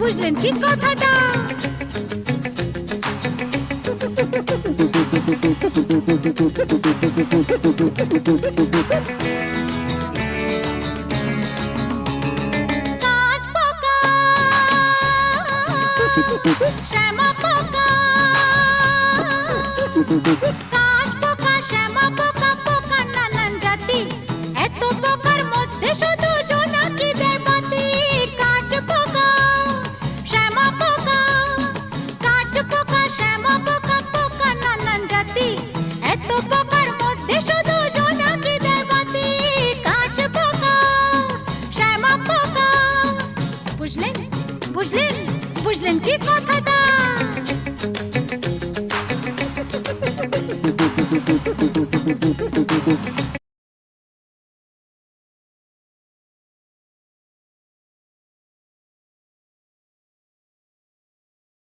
বুঝলেন কি কথাটা? কাঠ পোকা, শ্যামা পোকা, কাঠ পোকা, শ্যামা পোকা, পোকা নানান জাতি, এত পোকার মধ্যে শুধু জোনাকি দেবতী। কাঠ পোকা, শ্যামা পোকা, কাঠ পোকা, শ্যামা পোকা, পোকা নানান জাতি, এত পোকার মধ্যে শুধু জোনাকি দেবতী। কাঠ পোকা, শ্যামা পোকা, বুঝলেন বুঝলেন বুঝলেন কি কথাটা?